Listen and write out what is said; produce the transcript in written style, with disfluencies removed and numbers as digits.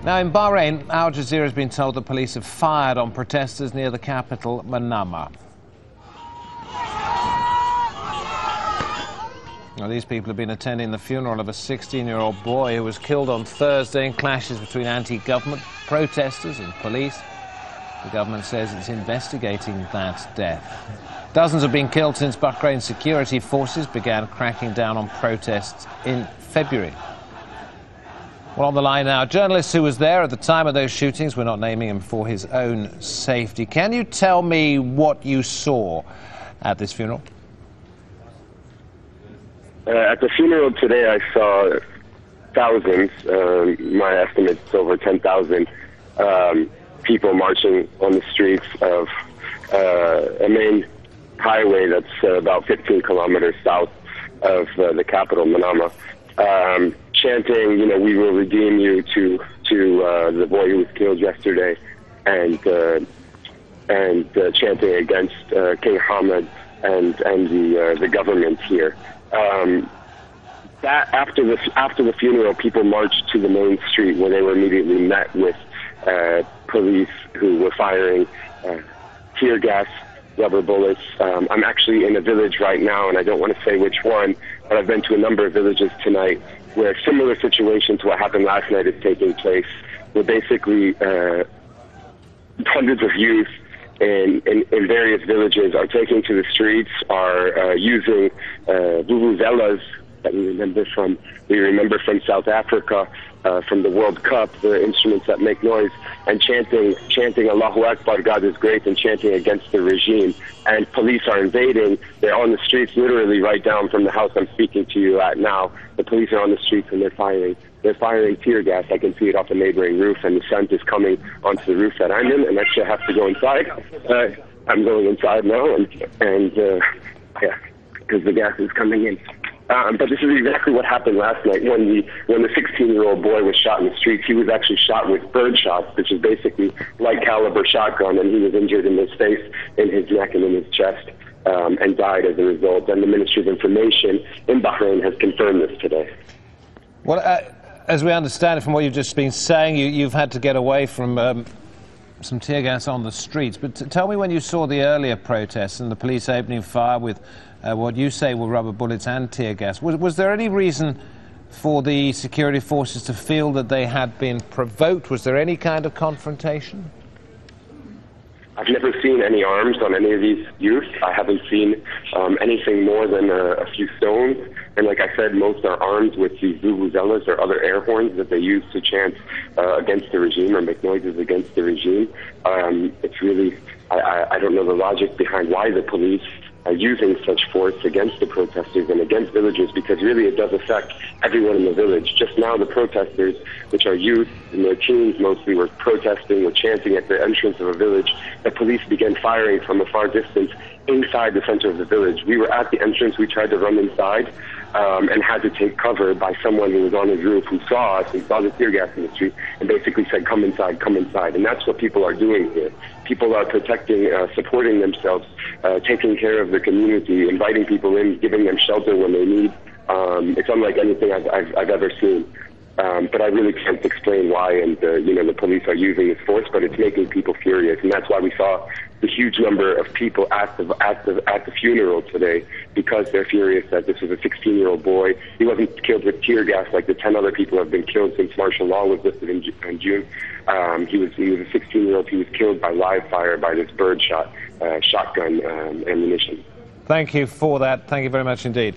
Now, in Bahrain, Al Jazeera has been told the police have fired on protesters near the capital, Manama. Now, these people have been attending the funeral of a 16-year-old boy who was killed on Thursday in clashes between anti-government protesters and police. The government says it's investigating that death. Dozens have been killed since Bahrain security forces began cracking down on protests in February. Well, on the line now, a journalist who was there at the time of those shootings, we're not naming him for his own safety. Can you tell me what you saw at this funeral? At the funeral today, I saw thousands, my estimate is over 10,000 people marching on the streets of a main highway that's about 15 kilometers south of the capital, Manama, chanting, you know, "We will redeem you" to the boy who was killed yesterday, and chanting against King Ahmed and the government here. That after the funeral, people marched to the main street where they were immediately met with police who were firing tear gas, rubber bullets. I'm actually in a village right now, and I don't want to say which one, but I've been to a number of villages tonight where a similar situation to what happened last night is taking place, where basically hundreds of youth in various villages are taking to the streets, are using vuvuzelas that we remember from South Africa, from the World Cup, the instruments that make noise, and chanting Allahu Akbar, God is great, and chanting against the regime. And police are invading. They're on the streets, literally right down from the house I'm speaking to you at now. The police are on the streets and they're firing. They're firing tear gas. I can see it off a neighboring roof, and the scent is coming onto the roof that I'm in, and actually I have to go inside. I'm going inside now, and yeah, because the gas is coming in. But this is exactly what happened last night when the 16-year-old boy was shot in the streets. He was actually shot with bird shots, which is basically light caliber shotgun, and he was injured in his face, in his neck, and in his chest, and died as a result. And the Ministry of Information in Bahrain has confirmed this today. Well, as we understand it from what you've just been saying, you've had to get away from some tear gas on the streets. But tell me, when you saw the earlier protests and the police opening fire with what you say were rubber bullets and tear gas, was there any reason for the security forces to feel that they had been provoked? Was there any kind of confrontation? I've never seen any arms on any of these youth. I haven't seen anything more than a few stones. And like I said, most are armed with these vuvuzelas or other air horns that they use to chant against the regime or make noises against the regime. It's really, I don't know the logic behind why the police are using such force against the protesters and against villagers, because really it does affect everyone in the village. Just now the protesters, which are youth and their teens mostly, were protesting, were chanting at the entrance of a village. The police began firing from a far distance inside the center of the village. We were at the entrance, we tried to run inside, and had to take cover by someone who was on his roof who saw us and saw the tear gas in the street and basically said, come inside, come inside. And that's what people are doing here. People are protecting, supporting themselves, taking care of the community, inviting people in, giving them shelter when they need. It's unlike anything I've ever seen. But I really can't explain why, and the police are using this force, but it's making people furious, and that's why we saw the huge number of people at the funeral today, because they're furious that this was a 16-year-old boy. He wasn't killed with tear gas like the 10 other people have been killed since martial law was lifted in June. He was a 16-year-old. He was killed by live fire by this bird shotgun ammunition. Thank you for that. Thank you very much indeed.